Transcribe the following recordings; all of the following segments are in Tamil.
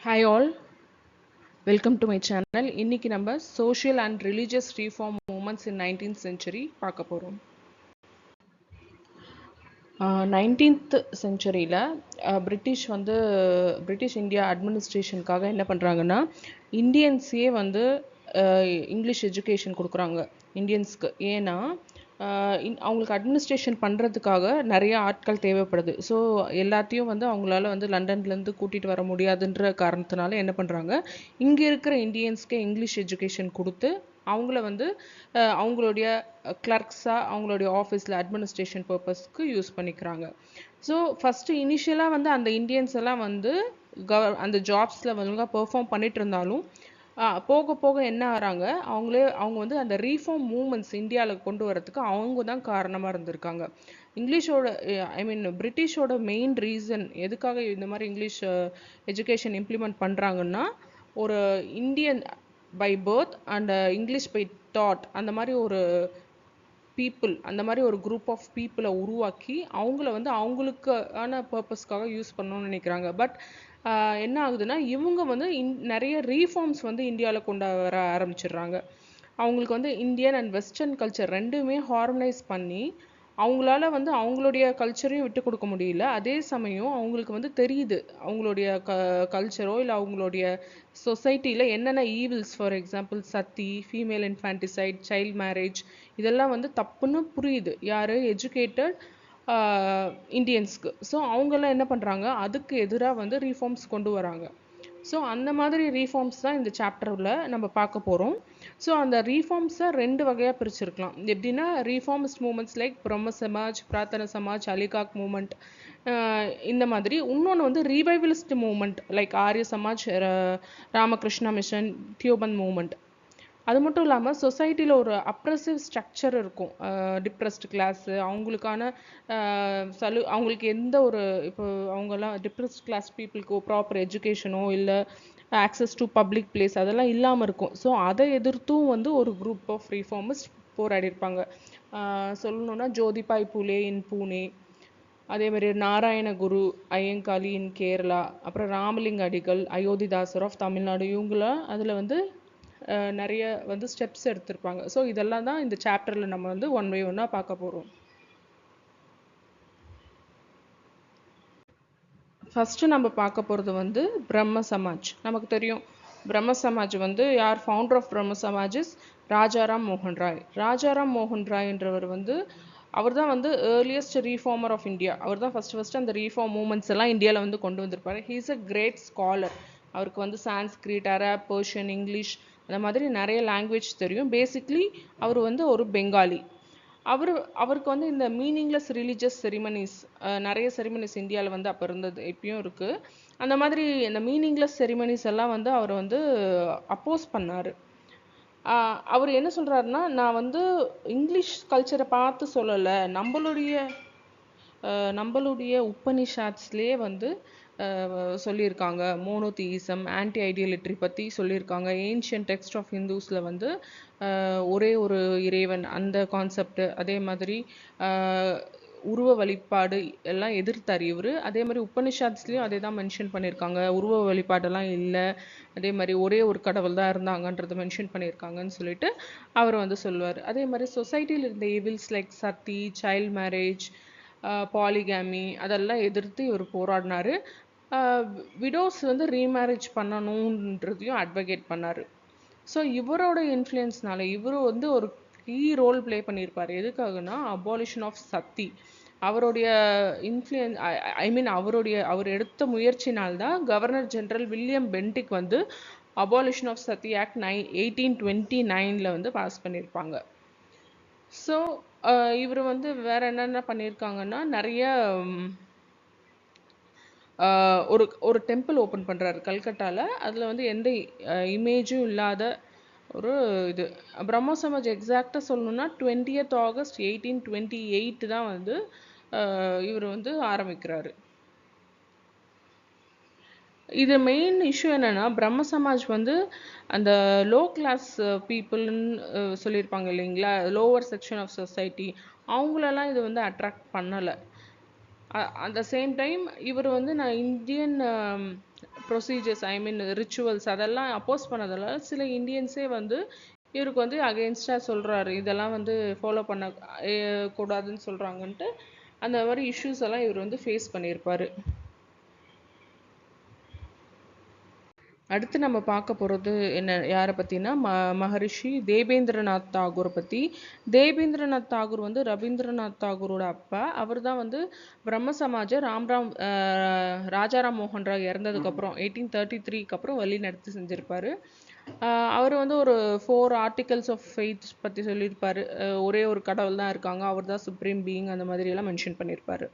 Hi all, welcome to my channel. இன்னைக்கு நம்ம social and religious reform movements in 19th century பார்க்க போறோம். 19th செஞ்சுரியில் பிரிட்டிஷ் இந்தியா அட்மினிஸ்ட்ரேஷனுக்காக என்ன பண்ணுறாங்கன்னா இந்தியன்ஸே வந்து இங்கிலீஷ் எஜுகேஷன் கொடுக்குறாங்க இந்தியன்ஸ்க்கு. ஏன்னா அவங்களுக்கு அட்மினிஸ்ட்ரேஷன் பண்ணுறதுக்காக நிறைய ஆட்கள் தேவைப்படுது. ஸோ எல்லாத்தையும் வந்து அவங்களால வந்து லண்டன்லேருந்து கூட்டிகிட்டு வர முடியாதுன்ற காரணத்தினால என்ன பண்ணுறாங்க, இங்கே இருக்கிற இந்தியன்ஸ்க்கு இங்கிலீஷ் எஜுகேஷன் கொடுத்து அவங்கள வந்து அவங்களுடைய கிளர்க்ஸாக அவங்களுடைய ஆஃபீஸில் அட்மினிஸ்ட்ரேஷன் பர்பஸ்க்கு யூஸ் பண்ணிக்கிறாங்க. ஸோ ஃபஸ்ட்டு இனிஷியலாக வந்து அந்த இந்தியன்ஸ் எல்லாம் வந்து அந்த ஜாப்ஸில் ஒழுங்காக பெர்ஃபார்ம் பண்ணிட்டு இருந்தாலும் போக போக என்ன ஆகிறாங்க, அவங்க வந்து அந்த ரீஃபார்ம் மூமெண்ட்ஸ் இந்தியாவில் கொண்டு வரதுக்கு அவங்க தான் காரணமாக இருந்திருக்காங்க. இங்கிலீஷோட பிரிட்டிஷோட மெயின் ரீசன் எதுக்காக இந்த மாதிரி இங்கிலீஷ் எஜுகேஷன் இம்ப்ளிமெண்ட் பண்ணுறாங்கன்னா, ஒரு Indian by birth and English by thought அந்த மாதிரி ஒரு அந்த மாதிரி ஒரு குரூப் ஆஃப் பீப்புளை உருவாக்கி அவங்கள வந்து அவங்களுக்கான பர்பஸ்க்காக யூஸ் பண்ணணும்னு நினைக்கிறாங்க. பட் என்ன ஆகுதுன்னா, இவங்க வந்து நிறைய ரீஃபார்ம்ஸ் வந்து இந்தியாவில் கொண்டு வர ஆரம்பிச்சிடுறாங்க. அவங்களுக்கு வந்து இந்தியன் அண்ட் வெஸ்டர்ன் கல்ச்சர் ரெண்டுமே ஹார்மனைஸ் பண்ணி அவங்களால வந்து அவங்களுடைய கல்ச்சரையும் விட்டு கொடுக்க முடியல. அதே சமயம் அவங்களுக்கு வந்து தெரியுது அவங்களுடைய கல்ச்சரோ இல்லை அவங்களுடைய சொசைட்டியில் என்னென்ன evils, for example sati, female infanticide, child marriage, இதெல்லாம் வந்து தப்புன்னு புரியுது யார், எஜுகேட்டட் இந்தியன்ஸ்க்கு. ஸோ அவங்கெல்லாம் என்ன பண்ணுறாங்க, அதுக்கு எதிராக வந்து ரீஃபார்ம்ஸ் கொண்டு வராங்க. ஸோ அந்த மாதிரி ரீஃபார்ம்ஸ் தான் இந்த சாப்டரில் நம்ம பார்க்க போகிறோம். ஸோ அந்த ரீஃபார்ம்ஸை ரெண்டு வகையாக பிரிச்சிருக்கலாம். எப்படின்னா, ரீஃபார்மிஸ்ட் மூமெண்ட்ஸ் லைக் பிரம்ம சமாஜ், பிரார்த்தன சமாஜ், அலிகாக் மூமெண்ட், இந்த மாதிரி. இன்னொன்று வந்து ரீவைவலிஸ்ட் மூமெண்ட் லைக் ஆரிய சமாஜ், ராமகிருஷ்ணா மிஷன், தியோபந்த் மூமெண்ட். அது மட்டும் இல்லாமல் சொசைட்டியில் ஒரு அப்ரெசிவ் ஸ்ட்ரக்சர் இருக்கும். டிப்ரெஸ்டு கிளாஸு அவங்களுக்கான அவங்களுக்கு எந்த ஒரு இப்போ அவங்கெல்லாம் டிப்ரெஸ்ட் கிளாஸ் பீப்புளுக்கு ப்ராப்பர் எஜுகேஷனோ இல்லை ஆக்சஸ் டு பப்ளிக் பிளேஸ் அதெல்லாம் இல்லாமல் இருக்கும். ஸோ அதை எதிர்த்தும் வந்து ஒரு குரூப் ஆஃப் ரீஃபார்மிஸ்ட் போராடி இருப்பாங்க. சொல்லணுன்னா ஜோதிபாய் பூலே இன் பூனே, அதே மாதிரி நாராயணகுரு ஐயங்காளி இன் கேரளா, அப்புறம் ராமலிங்க அடிகள், அயோத்திதாசர் ஆஃப் தமிழ்நாடு, இவங்களாம் அதில் வந்து நிறைய வந்து ஸ்டெப்ஸ் எடுத்திருப்பாங்க. ஸோ இதெல்லாம் தான் இந்த சாப்டரில் நம்ம வந்து ஒன் பை ஒன்னாக பார்க்க போகிறோம். ஃபஸ்ட்டு நம்ம பார்க்க போகிறது வந்து பிரம்ம சமாஜ். நமக்கு தெரியும் பிரம்ம சமாஜ் வந்து யார் ஃபவுண்டர் ஆஃப் பிரம்ம சமாஜஸ் ராஜாராம் மோகன் ராய். ராஜாராம் மோகன் ராய்ன்றவர் வந்து அவர் தான் வந்து ஏர்லியஸ்ட் ரீஃபார்மர் ஆஃப் இந்தியா. அவர் தான் ஃபஸ்ட்டு அந்த ரீஃபார்ம் மூமெண்ட்ஸ் எல்லாம் இந்தியாவில் வந்து கொண்டு வந்திருப்பார். He is a great scholar. அவருக்கு வந்து சான்ஸ்கிரிட், அரப், பெர்ஷியன், இங்கிலீஷ் அந்த மாதிரி நிறைய லாங்குவேஜ் தெரியும். பேசிக்லி அவர் வந்து ஒரு பெங்காலி. அவருக்கு வந்து இந்த மீனிங்லெஸ் ரிலீஜியஸ் செரிமனிஸ், நிறைய செரிமனிஸ் இந்தியாவில் வந்து அப்போ இருந்தது, இப்பயும் இருக்குது. அந்த மாதிரி இந்த மீனிங்லெஸ் செரிமனிஸ் எல்லாம் வந்து அவர் வந்து அப்போஸ் பண்ணார். அவர் என்ன சொல்கிறாருன்னா, நான் வந்து இங்கிலீஷ் கல்ச்சரை பார்த்து சொல்லலை, நம்மளுடைய உபனிஷாட்ஸ்லேயே வந்து சொல்லியிருக்காங்க. மோனோதீசம், ஆன்டி ஐடியலிட்ரி பற்றி சொல்லியிருக்காங்க. ஏன்ஷியன் டெக்ஸ்ட் ஆஃப் ஹிந்துஸில் வந்து ஒரே ஒரு இறைவன் அந்த கான்செப்ட், அதே மாதிரி உருவ வழிபாடு எல்லாம் எதிர்த்தார் இவர். அதே மாதிரி உபனிஷாத்ஸ்லேயும் அதே தான் மென்ஷன் பண்ணியிருக்காங்க, உருவ வழிபாடெல்லாம் இல்லை, அதே மாதிரி ஒரே ஒரு கடவுள் தான் இருந்தாங்கன்றதை மென்ஷன் பண்ணியிருக்காங்கன்னு சொல்லிட்டு அவர் வந்து சொல்லுவார். அதே மாதிரி சொசைட்டியில் இருந்த ஈவில்ஸ் லைக் சத்தி, சைல்ட் மேரேஜ், பாலிகாமி அதெல்லாம் எதிர்த்து இவர் போராடினார். விடோஸ் வந்து ரீமேரேஜ் பண்ணணுன்றதையும் அட்வொகேட் பண்ணார். ஸோ இவரோட இன்ஃப்ளூயன்ஸ்னால இவர் வந்து ஒரு கீ ரோல் ப்ளே பண்ணியிருப்பார். எதுக்காகனா, அபாலிஷன் ஆஃப் சத்தி. அவருடைய அவர் எடுத்த முயற்சினால்தான் கவர்னர் ஜெனரல் வில்லியம் பென்டிக் வந்து அபாலிஷன் ஆஃப் சத்தி ஆக்ட் 1829 வந்து பாஸ் பண்ணியிருப்பாங்க. ஸோ இவர் வந்து வேற என்னென்ன பண்ணியிருக்காங்கன்னா, நிறைய ஒரு டெம்பிள் ஓப்பன் பண்ணுறாரு கல்கட்டாவில். அதில் வந்து எந்த இமேஜும் இல்லாத ஒரு இது. பிரம்ம சமாஜ் எக்ஸாக்டாக சொல்லணுன்னா 20th August 1828 தான் வந்து இவர் வந்து ஆரம்பிக்கிறாரு. இது மெயின் இஷ்யூ என்னென்னா, பிரம்ம சமாஜ் வந்து அந்த லோ கிளாஸ் பீப்புள்னு சொல்லியிருப்பாங்க இல்லைங்களா, லோவர் செக்ஷன் ஆஃப் சொசைட்டி, அவங்களெல்லாம் இது வந்து அட்ராக்ட் பண்ணலை. அட் த சேம் டைம் இவர் வந்து நான் இந்தியன் ப்ரொசீஜர்ஸ் ஐ மீன் ரிச்சுவல்ஸ் அதெல்லாம் அப்போஸ் பண்ணதால சில இந்தியன்ஸே வந்து இவருக்கு வந்து அகெயின்ஸ்டாக சொல்கிறாரு, இதெல்லாம் வந்து ஃபாலோ பண்ண கூடாதுன்னு சொல்கிறாங்கன்ட்டு அந்த மாதிரி இஷ்யூஸ் எல்லாம் இவர் வந்து ஃபேஸ் பண்ணியிருப்பார். அடுத்து நம்ம பார்க்க போகிறது என்ன யாரை பற்றினா மகரிஷி தேபேந்திரநாத் தாகூரை பற்றி. தேபேந்திரநாத் தாகூர் வந்து ரவீந்திரநாத் தாகூரோட அப்பா. அவர் தான் வந்து பிரம்ம சமாஜை ராஜாராம் மோகன் ராய் இறந்ததுக்கப்புறம் 1833க்கு அப்புறம் வழி நடத்தி செஞ்சுருப்பார். அவர் வந்து ஒரு 4 ஆர்டிகல்ஸ் ஆஃப் ஃபெய்த் பற்றி சொல்லியிருப்பார். ஒரே ஒரு கடவுள் தான் இருக்காங்க, அவர் தான் சுப்ரீம் பீயிங், அந்த மாதிரியெல்லாம் மென்ஷன் பண்ணியிருப்பார்.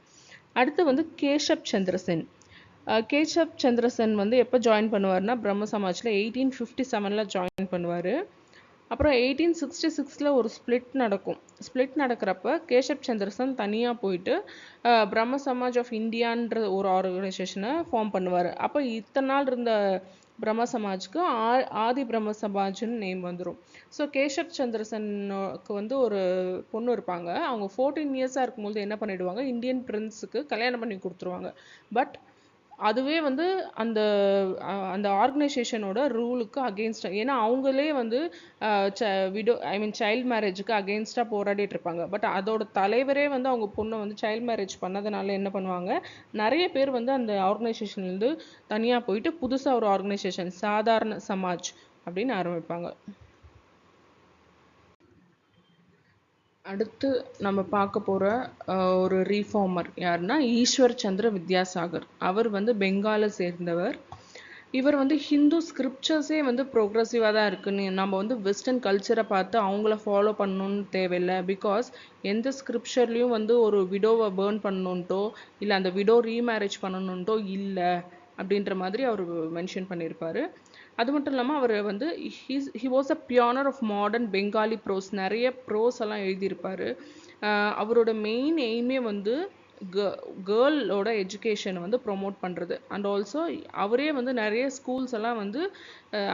அடுத்து வந்து கேஷப் சந்திர சென். கேஷப் சந்திர சென் வந்து எப்போ ஜாயின் பண்ணுவார்னா பிரம்ம சமாஜில் 1857 ஜாயின் பண்ணுவார். அப்புறம் 1866 ஒரு ஸ்ப்ளிட் நடக்கும். ஸ்ப்ளிட் நடக்கிறப்ப கேஷப் சந்திர சென் தனியாக போயிட்டு பிரம்ம சமாஜ் ஆஃப் இந்தியான்ற ஒரு ஆர்கனைசேஷனை ஃபார்ம் பண்ணுவார். அப்போ இத்தனை நாள் இருந்த பிரம்ம சமாஜ்க்கு ஆதி பிரம்ம சமாஜ்னு நேம் வந்துடும். ஸோ கேஷப் சந்திர சென்னுக்கு வந்து ஒரு பொண்ணு இருப்பாங்க. அவங்க 14 இயர்ஸாக இருக்கும்போது என்ன பண்ணிடுவாங்க, இந்தியன் பிரின்ஸுக்கு கல்யாணம் பண்ணி கொடுத்துருவாங்க. பட் அதுவே வந்து அந்த அந்த ஆர்கனைசேஷனோட ரூலுக்கு அகெயின்ஸ்டாக, ஏன்னா அவங்களே வந்து சைல்டு மேரேஜுக்கு அகெயின்ஸ்டாக போராடிட்டு இருப்பாங்க. பட் அதோட தலைவரே வந்து அவங்க பொண்ணை வந்து சைல்டு மேரேஜ் பண்ணதுனால என்ன பண்ணுவாங்க, நிறைய பேர் வந்து அந்த ஆர்கனைசேஷன்லேருந்து தனியாக போயிட்டு புதுசாக ஒரு ஆர்கனைசேஷன் சாதாரண சமாஜ் அப்படின்னு ஆரம்பிப்பாங்க. அடுத்து நம்ம பார்க்க போகிற ஒரு ரீஃபார்மர் யாருன்னா ஈஸ்வர் சந்திர வித்யாசாகர். அவர் வந்து பெங்காலை சேர்ந்தவர். இவர் வந்து ஹிந்து ஸ்கிரிப்சர்ஸே வந்து ப்ரோக்ரஸிவாக தான் இருக்குன்னு, நம்ம வந்து வெஸ்டர்ன் கல்ச்சரை பார்த்து அவங்கள ஃபாலோ பண்ணணுன்னு தேவையில்லை. பிகாஸ் எந்த ஸ்கிரிப்சர்லேயும் வந்து ஒரு விடோவை பேர்ன் பண்ணணுன்ட்டோ இல்லை அந்த விடோ ரீமேரேஜ் பண்ணணுன்ட்டோ இல்லை அப்படின்ற மாதிரி அவர் மென்ஷன் பண்ணியிருப்பார். அது மட்டும் இல்லாமல் அவர் வந்து he was a pioneer of modern Bengali prose. நிறைய ப்ரோஸ் எல்லாம் எழுதியிருப்பார். அவரோட மெயின் எய்மே வந்து கேர்ளோட எஜுகேஷனை வந்து ப்ரொமோட் பண்ணுறது. அண்ட் ஆல்சோ அவரே வந்து நிறைய ஸ்கூல்ஸ் எல்லாம் வந்து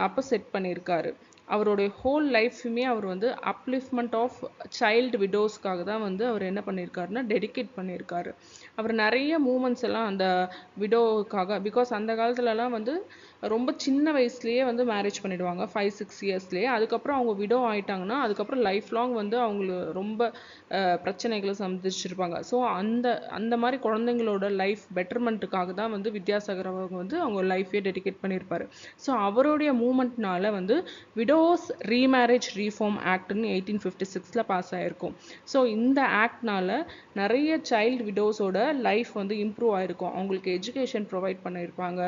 அப்போ செட் பண்ணியிருக்காரு. அவருடைய ஹோல் லைஃப்புமே அவர் வந்து அப்லிஃப்ட்மெண்ட் ஆஃப் சைல்டு விடோஸ்க்காக தான் வந்து அவர் என்ன பண்ணியிருக்காருன்னா டெடிகேட் பண்ணியிருக்காரு. அவர் நிறைய மூமெண்ட்ஸ் எல்லாம் அந்த விடோவுக்காக, பிகாஸ் அந்த காலத்துலலாம் வந்து ரொம்ப சின்ன வயசுலேயே வந்து மேரேஜ் பண்ணிடுவாங்க, 5-6 இயர்ஸ்லேயே. அதுக்கப்புறம் அவங்க விடோ ஆகிட்டாங்கன்னா அதுக்கப்புறம் லைஃப் லாங் வந்து அவங்களுக்கு ரொம்ப பிரச்சனைகளை சந்திச்சிருப்பாங்க. ஸோ அந்த அந்த மாதிரி குழந்தைங்களோட லைஃப் பெட்டர்மெண்ட்டுக்காக தான் வந்து வித்யாசாகர் அவங்க வந்து அவங்க லைஃபே டெடிகேட் பண்ணியிருப்பார். ஸோ அவருடைய மூமெண்ட்னால வந்து விடோஸ் ரீமேரேஜ் ரீஃபார்ம் ஆக்ட்னு 1856 பாஸ் ஆகிருக்கும். ஸோ இந்த ஆக்ட்னால நிறைய சைல்டு விடோஸோட லைஃப் வந்து இம்ப்ரூவ் ஆகிருக்கும். அவங்களுக்கு எஜுகேஷன் ப்ரொவைட் பண்ணியிருப்பாங்க.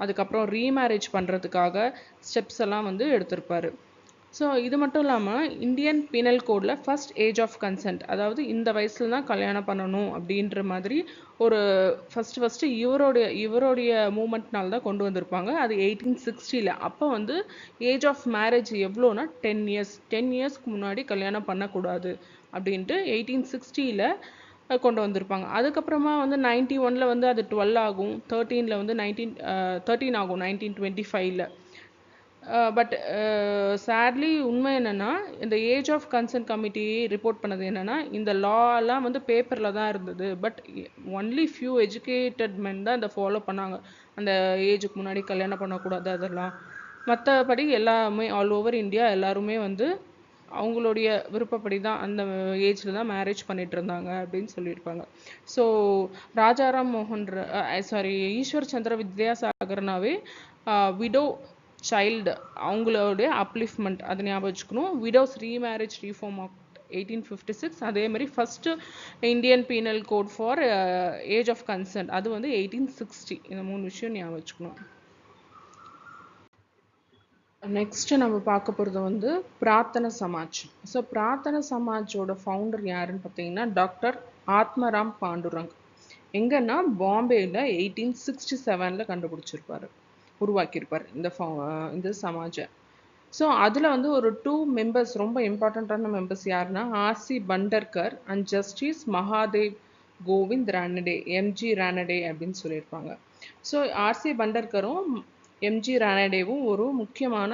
அதுக்கப்புறம் ரீமேரேஜ் பண்ணுறதுக்காக ஸ்டெப்ஸ் எல்லாம் வந்து எடுத்திருப்பாரு. ஸோ இது மட்டும் இல்லாமல் இந்தியன் பீனல் கோடில் ஃபர்ஸ்ட் ஏஜ் ஆஃப் கன்சென்ட், அதாவது இந்த வயசில் தான் கல்யாணம் பண்ணணும் அப்படின்ற மாதிரி ஒரு ஃபஸ்ட்டு இவருடைய மூமெண்ட்னால தான் கொண்டு வந்திருப்பாங்க. அது 1860. அப்போ வந்து ஏஜ் ஆஃப் மேரேஜ் எவ்வளோனா 10 இயர்ஸ்க்கு முன்னாடி கல்யாணம் பண்ணக்கூடாது அப்படின்ட்டு 1860 கொண்டு வந்திருப்பாங்க. அதுக்கப்புறமா வந்து 91 வந்து அது 12 ஆகும், 13 வந்து 13 ஆகும் 1925. பட் சேட்லி உண்மை என்னென்னா இந்த age of consent committee report பண்ணது என்னென்னா இந்த லாலாம் வந்து பேப்பரில் தான் இருந்தது. But only few educated men தான் இதை ஃபாலோ பண்ணாங்க. அந்த ஏஜுக்கு முன்னாடி கல்யாணம் பண்ணக்கூடாது அதெல்லாம். மற்றபடி எல்லாமே ஆல் ஓவர் இந்தியா எல்லாருமே வந்து அவங்களுடைய விருப்பப்படி தான் அந்த ஏஜில் தான் மேரேஜ் பண்ணிட்டு இருந்தாங்க அப்படின்னு சொல்லியிருப்பாங்க. ஸோ ராஜாராம் மோகன் ஈஸ்வர் சந்திர வித்யாசாகர்னாவே விடோ சைல்டு அவங்களுடைய அப்லிஃப்ட்மெண்ட் அதை ஞாபகம் வச்சுக்கணும். விடோஸ் ரீமேரேஜ் ரீஃபார்ம் ஆக்ட் 1856, அதே மாதிரி first Indian penal code for age of consent அது வந்து 1860. இந்த 3 விஷயம் ஞாபகம் வச்சுக்கணும். நெக்ஸ்ட்டு நம்ம பார்க்க போகிறது வந்து பிரார்த்தன சமாஜ். ஸோ பிரார்த்தன சமாஜோட ஃபவுண்டர் யாருன்னு பார்த்தீங்கன்னா டாக்டர் ஆத்மராம் பாண்டுரங். எங்கன்னா பாம்பேயில் 1867 கண்டுபிடிச்சிருப்பார், உருவாக்கியிருப்பார் இந்த சமாஜை. ஸோ அதில் வந்து ஒரு 2 மெம்பர்ஸ் ரொம்ப இம்பார்ட்டண்ட்டான மெம்பர்ஸ் யாருன்னா RC Bhandarkar and justice Mahadev Kovind Ranade, MG Ranade அப்படின்னு சொல்லியிருப்பாங்க. ஸோ ஆர்சி பண்டர்கரும் எம்ஜி ரானடேவும் ஒரு முக்கியமான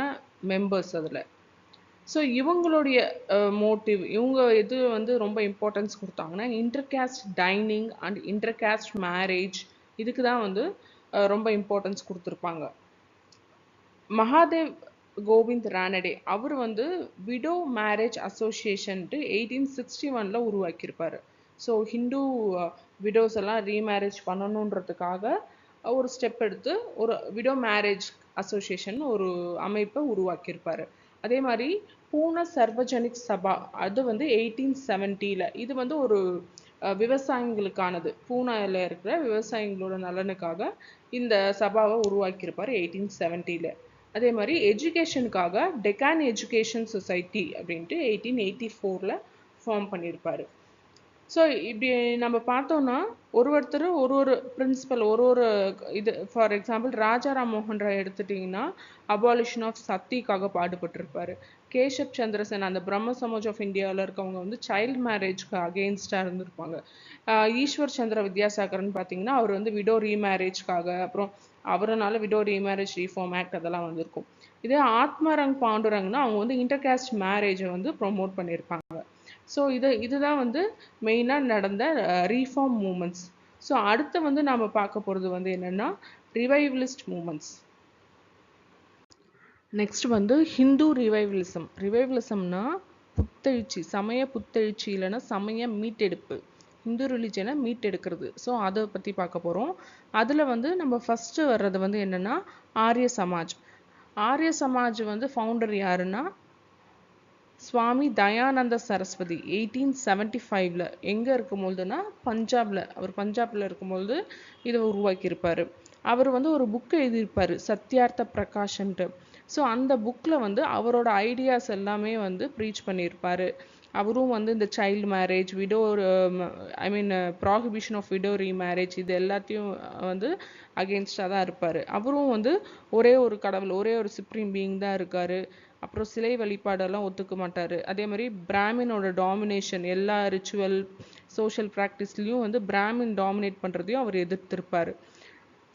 மெம்பர்ஸ் அதில். ஸோ இவங்களுடைய மோட்டிவ், இவங்க எது வந்து ரொம்ப இம்பார்ட்டன்ஸ் கொடுத்தாங்கன்னா intercaste dining and intercaste marriage, இதுக்கு தான் வந்து ரொம்ப இம்பார்ட்டன்ஸ் கொடுத்துருப்பாங்க. மகாதேவ் கோவிந்த் ரானடே அவர் வந்து விடோ மேரேஜ் அசோசியேஷன்ட்டு 1861 உருவாக்கியிருப்பார். ஸோ ஹிந்து விடோஸ் எல்லாம் ரீமேரேஜ் பண்ணணுன்றதுக்காக ஒரு ஸ்டெப் எடுத்து ஒரு விடோ மேரேஜ் அசோசியேஷன் ஒரு அமைப்பை உருவாக்கியிருப்பார். அதே மாதிரி பூனா சர்வஜனிக் சபா அது வந்து 1870 இது வந்து ஒரு விவசாயிகளுக்கானது. பூனாவில் இருக்கிற விவசாயிகளோட நலனுக்காக இந்த சபாவை உருவாக்கியிருப்பார் 1870. அதே மாதிரி எஜுகேஷனுக்காக டெக்கான் எஜுகேஷன் சொசைட்டி அப்படின்ட்டு 1884 ஃபார்ம் பண்ணியிருப்பார். ஸோ இப்படி நம்ம பார்த்தோம்னா ஒருத்தர் ஒரு பிரின்சிபல் ஒரு இது ஃபார் எக்ஸாம்பிள் ராஜா ராம் மோகன் ராய் எடுத்துட்டிங்கன்னா அபாலிஷன் ஆஃப் சத்திக்காக பாடுபட்டிருப்பார். கேஷப் சந்திரசேன் அந்த பிரம்ம சமாஜ் ஆஃப் இந்தியாவில் இருக்கவங்க வந்து சைல்டு மேரேஜ்க்கு அகெயின்ஸ்டாக இருந்திருப்பாங்க. ஈஸ்வர் சந்திர வித்யாசாகர்னு பார்த்தீங்கன்னா அவர் வந்து விடோ ரீமேரேஜ்க்காக, அப்புறம் அவரனால விடோ ரீமேரேஜ் ரீஃபார்ம் ஆக்ட் அதெல்லாம் வந்திருக்கும். இதே ஆத்மாரங் பாண்டுரங்னா அவங்க வந்து இன்டர்காஸ்ட் மேரேஜை வந்து ப்ரொமோட் பண்ணியிருப்பாங்க. ஸோ இதுதான் வந்து மெயினாக நடந்த ரீஃபார்ம் மூமெண்ட்ஸ். ஸோ அடுத்து வந்து நாம் பார்க்க போகிறது வந்து என்னென்னா ரிவைவலிஸ்ட் மூமெண்ட்ஸ். நெக்ஸ்ட் வந்து ஹிந்து ரிவைவலிசம். ரிவைவலிசம்னா புத்தெழுச்சி, சமய புத்தெழுச்சி இல்லைன்னா சமய மீட்டெடுப்பு, ஹிந்து ரிலிஜனை மீட்டெடுக்கிறது. ஸோ அதை பற்றி பார்க்க போகிறோம். அதில் வந்து நம்ம ஃபஸ்ட்டு வர்றது வந்து என்னென்னா ஆரிய சமாஜ். ஆரிய சமாஜ் வந்து ஃபவுண்டர் யாருன்னா சுவாமி தயானந்த சரஸ்வதி 1875 எங்கே இருக்கும்போதுன்னா பஞ்சாபில், அவர் பஞ்சாபில் இருக்கும்போது இதை உருவாக்கியிருப்பார். அவர் வந்து ஒரு புக்கு எழுதியிருப்பார் சத்யார்த்த பிரகாஷ்ன்ட்டு. ஸோ அந்த புக்கில் வந்து அவரோட ஐடியாஸ் எல்லாமே வந்து ப்ரீச் பண்ணியிருப்பார். அவரும் வந்து இந்த child marriage, widow prohibition of widow remarriage இது எல்லாத்தையும் வந்து அகெயின்ஸ்டாக தான் இருப்பார். அவரும் வந்து ஒரே ஒரு கடவுள், ஒரே ஒரு சுப்ரீம் பீயிங் தான் இருக்கார். அப்புறம் சிலை வழிபாடெல்லாம் ஒத்துக்க மாட்டார். அதே மாதிரி பிராமினோட டாமினேஷன் எல்லா ரிச்சுவல் சோஷியல் ப்ராக்டிஸ்லையும் வந்து பிராமின் டாமினேட் பண்ணுறதையும் அவர் எதிர்த்திருப்பார்.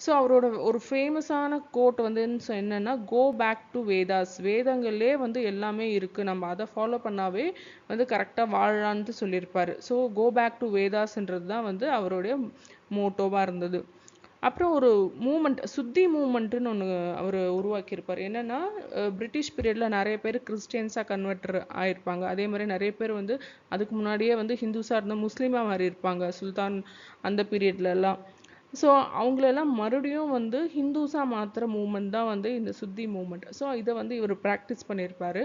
ஸோ அவரோட ஒரு ஃபேமஸான கோட் வந்து என்னென்னா கோ பேக் டு வேதாஸ், வேதங்கள்லே வந்து எல்லாமே இருக்குது, நம்ம அதை ஃபாலோ பண்ணாவே வந்து கரெக்டாக வாழலான்ட்டு சொல்லியிருப்பார். ஸோ கோ பேக் டு வேதாஸ்ன்றது தான் வந்து அவருடைய மோட்டோவாக இருந்தது. அப்புறம் ஒரு மூமெண்ட் சுத்தி மூமெண்ட்டுன்னு ஒன்று அவர் உருவாக்கியிருப்பார். என்னென்னா பிரிட்டிஷ் பீரியடில் நிறைய பேர் கிறிஸ்டியன்ஸாக கன்வெர்டர் ஆகிருப்பாங்க. அதே மாதிரி நிறைய பேர் வந்து அதுக்கு முன்னாடியே வந்து ஹிந்துஸாக இருந்த முஸ்லீமாக மாறி இருப்பாங்க சுல்தான் அந்த பீரியட்லலாம். ஸோ அவங்களெல்லாம் மறுபடியும் வந்து ஹிந்துஸாக மாற்றுற மூமெண்ட் தான் வந்து இந்த சுத்தி மூமெண்ட். ஸோ இதை வந்து இவர் ப்ராக்டிஸ் பண்ணியிருப்பார்.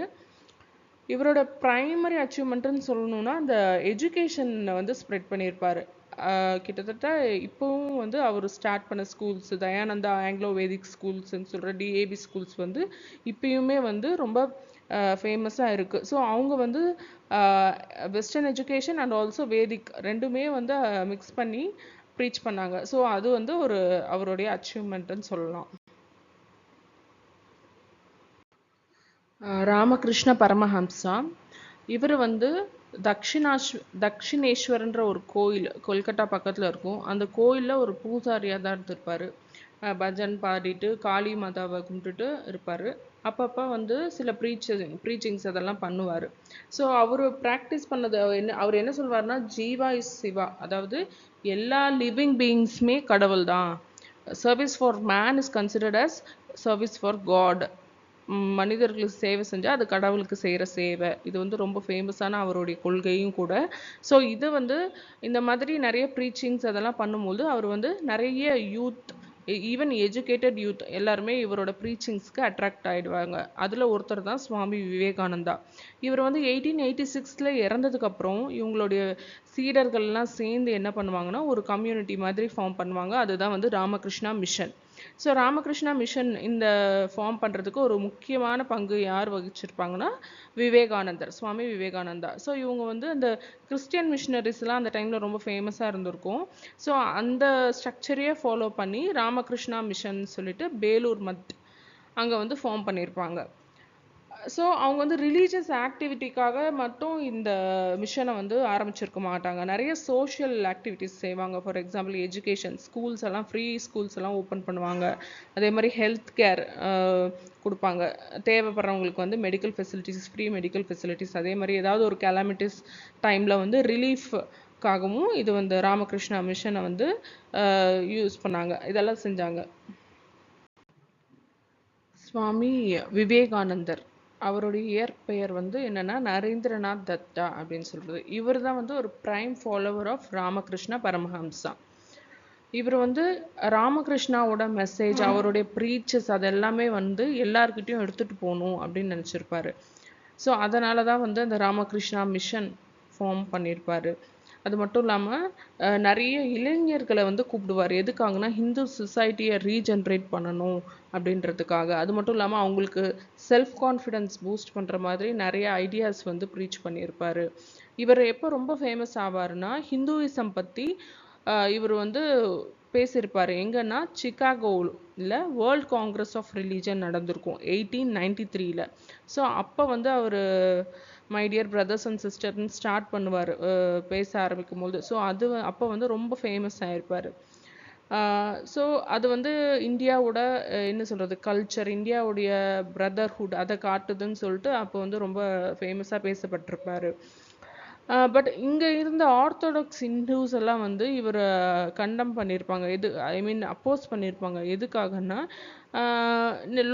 இவரோட ப்ரைமரி அச்சீவ்மெண்ட்டுன்னு சொல்லணும்னா அந்த எஜுகேஷனை வந்து ஸ்ப்ரெட் பண்ணியிருப்பார். கிட்டத்தட்ட இப்போவும் வந்து அவர் ஸ்டார்ட் பண்ண ஸ்கூல்ஸ் தயானந்தா ஆங்கிலோ வேதிக் ஸ்கூல்ஸ்ன்னு சொல்கிற டிஏபி ஸ்கூல்ஸ் வந்து இப்பயுமே வந்து ரொம்ப ஃபேமஸாக இருக்குது. ஸோ அவங்க வந்து வெஸ்டர்ன் எஜுகேஷன் அண்ட் ஆல்சோ வேதிக் ரெண்டுமே வந்து மிக்ஸ் பண்ணி ப்ரீச் பண்ணாங்க. ஸோ அது வந்து ஒரு அவருடைய அச்சீவ்மெண்ட்டுன்னு சொல்லலாம். ராமகிருஷ்ண பரமஹம்சா இவர் வந்து தக்ஷிணேஸ்வரன்ற ஒரு கோயில் கொல்கட்டா பக்கத்தில் இருக்கும். அந்த கோயிலில் ஒரு பூசாரியாக தான் இருந்திருப்பார். பஜன் பாடிட்டு காளி மாதாவை கும்பிட்டுட்டு இருப்பார். அப்பப்போ வந்து சில ப்ரீச்சிங்ஸ் அதெல்லாம் பண்ணுவார். ஸோ அவர் ப்ராக்டிஸ் பண்ணது அவர் என்ன சொல்வார்னா ஜீவா இஸ் சிவா, அதாவது எல்லா லிவிங் பீயிங்ஸுமே கடவுள் தான். Service for man is considered as service for God. மனிதர்களுக்கு சேவை செஞ்சால் அது கடவுளுக்கு செய்கிற சேவை. இது வந்து ரொம்ப ஃபேமஸான அவருடைய கொள்கையும் கூட. ஸோ இது வந்து இந்த மாதிரி நிறைய ப்ரீச்சிங்ஸ் அதெல்லாம் பண்ணும்போது அவர் வந்து நிறைய யூத் ஈவன் எஜுகேட்டட் யூத் எல்லாருமே இவரோட ப்ரீச்சிங்ஸ்க்கு அட்ராக்ட் ஆகிடுவாங்க. அதில் ஒருத்தர் தான் சுவாமி விவேகானந்தா. இவர் வந்து 1886 இறந்ததுக்கப்புறம் இவங்களுடைய சீடர்கள்லாம் சேர்ந்து என்ன பண்ணுவாங்கன்னா ஒரு கம்யூனிட்டி மாதிரி ஃபார்ம் பண்ணுவாங்க. அதுதான் வந்து Ramakrishna mission. So Ramakrishna mission இந்த ஃபார்ம் பண்ணுறதுக்கு ஒரு முக்கியமான பங்கு யார் வகிச்சிருப்பாங்கன்னா விவேகானந்தர், சுவாமி விவேகானந்தா. ஸோ இவங்க வந்து அந்த கிறிஸ்டியன் மிஷனரிஸ்லாம் அந்த டைமில் ரொம்ப ஃபேமஸாக இருந்திருக்கும். ஸோ அந்த ஸ்ட்ரக்சரையே ஃபாலோ பண்ணி ராமகிருஷ்ணா மிஷன் சொல்லிட்டு பேலூர் மத் அங்கே வந்து ஃபார்ம் பண்ணியிருப்பாங்க. ஸோ அவங்க வந்து ரிலீஜியஸ் ஆக்டிவிட்டிக்காக மட்டும் இந்த மிஷனை வந்து ஆரம்பிச்சிருக்க மாட்டாங்க. நிறைய சோஷியல் ஆக்டிவிட்டிஸ் செய்வாங்க. ஃபார் எக்ஸாம்பிள் எஜுகேஷன் ஸ்கூல்ஸ் எல்லாம் ஃப்ரீ ஸ்கூல்ஸ் எல்லாம் ஓப்பன் பண்ணுவாங்க. அதே மாதிரி ஹெல்த் கேர் கொடுப்பாங்க. தேவைப்படுறவங்களுக்கு வந்து medical facilities, free medical facilities. அதே மாதிரி ஏதாவது ஒரு கெலாமிட்டிஸ் டைமில் வந்து ரிலீஃப்காகவும் இது வந்து ராமகிருஷ்ணா மிஷனை வந்து யூஸ் பண்ணாங்க. இதெல்லாம் செஞ்சாங்க. சுவாமி விவேகானந்தர். அவருடைய இயற்பெயர் வந்து என்னன்னா நரேந்திரநாத் தத்தா அப்படின்னு சொல்றது. இவர் தான் வந்து ஒரு prime follower of Ramakrishna Paramahamsa. இவர் வந்து ராமகிருஷ்ணாவோட மெசேஜ், அவருடைய ப்ரீச்சஸ் அதெல்லாமே வந்து எல்லார்கிட்டயும் எடுத்துட்டு போகணும் அப்படின்னு நினச்சிருப்பாரு. ஸோ அதனால தான் வந்து அந்த ராமகிருஷ்ணா மிஷன் ஃபார்ம் பண்ணியிருப்பாரு. அது மட்டும் இல்லாமல் நிறைய இளைஞர்களை வந்து கூப்பிடுவார். எதுக்காகனா ஹிந்து சொசைட்டியை ரீஜென்ரேட் பண்ணணும் அப்படின்றதுக்காக. அது மட்டும் இல்லாமல் அவங்களுக்கு செல்ஃப் கான்ஃபிடென்ஸ் பூஸ்ட் பண்ணுற மாதிரி நிறைய ஐடியாஸ் வந்து ப்ரீச் பண்ணியிருப்பார். இவர் எப்போ ரொம்ப ஃபேமஸ் ஆவார்னா ஹிந்துவிசம் பற்றி இவர் வந்து பேசியிருப்பார். எங்கன்னா சிகாகோவில் வேர்ல்ட் காங்கிரஸ் ஆஃப் ரிலீஜன் நடந்திருக்கும் 1893. ஸோ அப்போ வந்து அவர் மை டியர் பிரதர்ஸ் அண்ட் சிஸ்டர்னு ஸ்டார்ட் பண்ணுவார் பேச ஆரம்பிக்கும் போது. ஸோ அது அப்போ வந்து ரொம்ப ஃபேமஸ் ஆகிருப்பார். ஸோ அது வந்து இந்தியாவோட என்ன சொல்கிறது கல்ச்சர், இந்தியாவுடைய பிரதர்ஹுட் அதை காட்டுதுன்னு சொல்லிட்டு அப்போ வந்து ரொம்ப ஃபேமஸாக பேசப்பட்டிருப்பார். பட் இங்கே இருந்த ஆர்த்தடாக்ஸ் இந்துஸ் எல்லாம் வந்து இவரை கண்டம் பண்ணியிருப்பாங்க. ஐ மீன் அப்போஸ் பண்ணியிருப்பாங்க. எதுக்காகன்னா